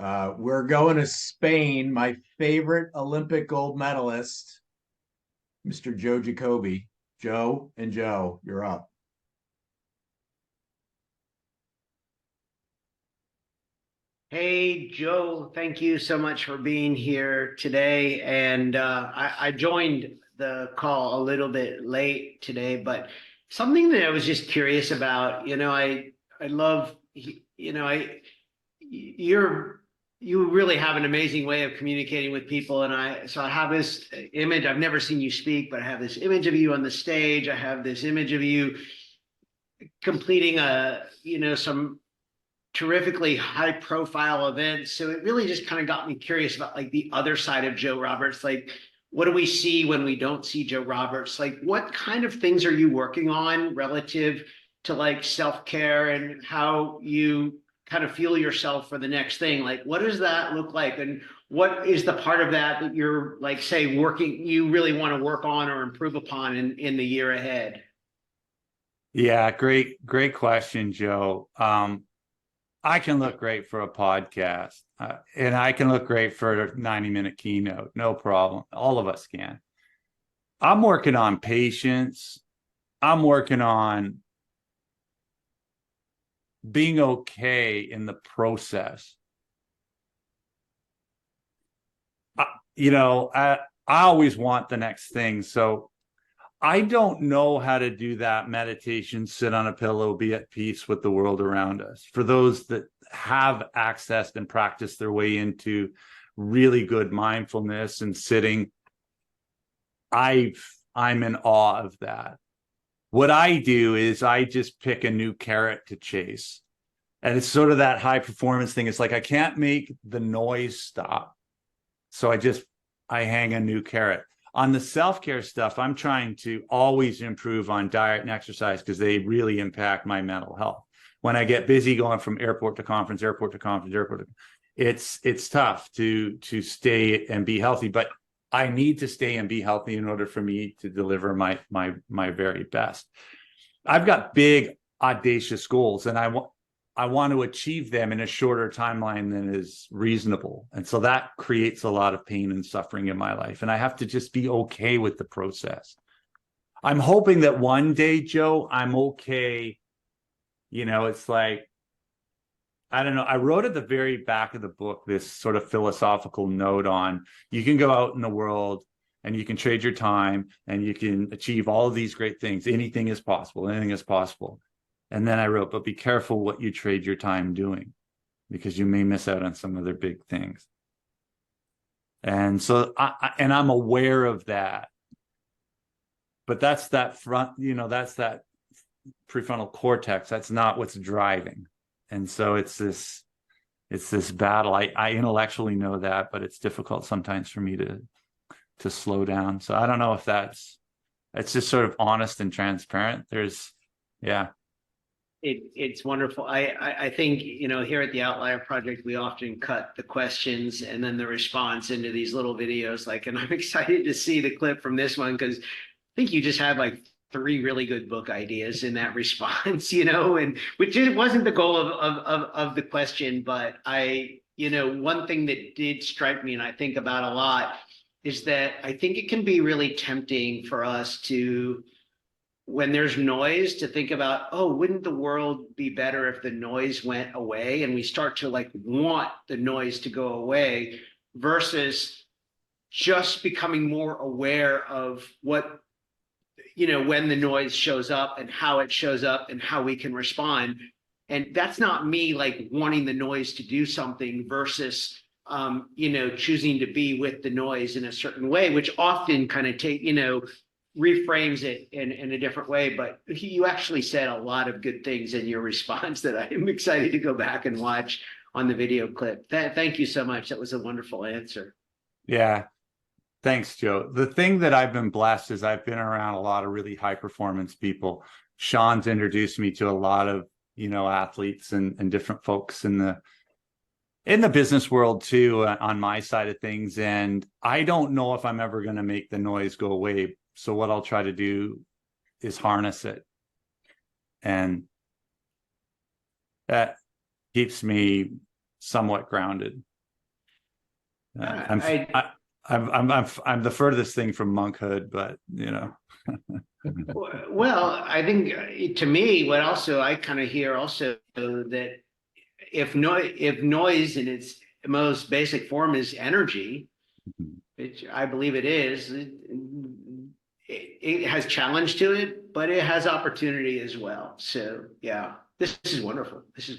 We're going to Spain. My favorite Olympic gold medalist, Mr. Joe Jacobi. Joe and Joe, you're up. Hey, Joe, thank you so much for being here today. And I joined the call a little bit late today, but something that I was just curious about, I love, you're, you really have an amazing way of communicating with people. So I have this image, I've never seen you speak, but I have this image of you on the stage. I have this image of you completing some terrifically high profile events. So it really just kind of got me curious about like the other side of Joe Roberts. Like, what do we see when we don't see Joe Roberts? Like, what kind of things are you working on relative to like self-care and how you kind of feel yourself for the next thing? Like, what does that look like? And what is the part of that that you're like, say, working, you really want to work on or improve upon in the year ahead? Yeah, great question, Joe. I can look great for a podcast, and I can look great for a 90-minute keynote. No problem. All of us can. I'm working on patience. I'm working on being okay in the process. I always want the next thing. So I don't know how to do that meditation, sit on a pillow, be at peace with the world around us. For those that have accessed and practiced their way into really good mindfulness and sitting, I'm in awe of that. What I do is I just pick a new carrot to chase. And it's sort of that high performance thing. It's like I can't make the noise stop. So I hang a new carrot. On the self-care stuff, I'm trying to always improve on diet and exercise because they really impact my mental health. When I get busy going from airport to conference, it's tough to stay and be healthy. But I need to stay and be healthy in order for me to deliver my very best. I've got big, audacious goals, and I want to achieve them in a shorter timeline than is reasonable. And so that creates a lot of pain and suffering in my life. And I have to just be okay with the process. I'm hoping that one day, Joe, I'm okay. It's like, I don't know. I wrote at the very back of the book this sort of philosophical note on you can go out in the world and you can trade your time and you can achieve all of these great things. Anything is possible. Anything is possible. And then I wrote, but be careful what you trade your time doing because you may miss out on some other big things. And so I'm aware of that. But that's that front, that's that prefrontal cortex. That's not what's driving. And so it's this battle. I intellectually know that, but it's difficult sometimes for me to slow down. So I don't know if it's just sort of honest and transparent. Yeah. It's wonderful. I think, here at the Outlier Project, we often cut the questions and then the response into these little videos. And I'm excited to see the clip from this one because I think you just had like three really good book ideas in that response, and which wasn't the goal of the question. But one thing that did strike me and I think about a lot is that I think it can be really tempting for us to, when there's noise, to think about, oh, wouldn't the world be better if the noise went away? And we start to like want the noise to go away versus just becoming more aware of what, when the noise shows up and how it shows up and how we can respond. And that's not me like wanting the noise to do something versus, choosing to be with the noise in a certain way, which often kind of reframes it in a different way. But you actually said a lot of good things in your response that I am excited to go back and watch on the video clip. Thank you so much. That was a wonderful answer. Yeah. Thanks, Joe. The thing that I've been blessed is I've been around a lot of really high performance people. Sean's introduced me to a lot of, athletes and different folks in the business world too, on my side of things. And I don't know if I'm ever going to make the noise go away. So what I'll try to do is harness it. And that keeps me somewhat grounded. I'm the furthest thing from monkhood, but you know. Well, I think to me, what also I kind of hear also that if noise in its most basic form is energy, which I believe it is, it has challenge to it, but it has opportunity as well. So yeah, this is wonderful. This is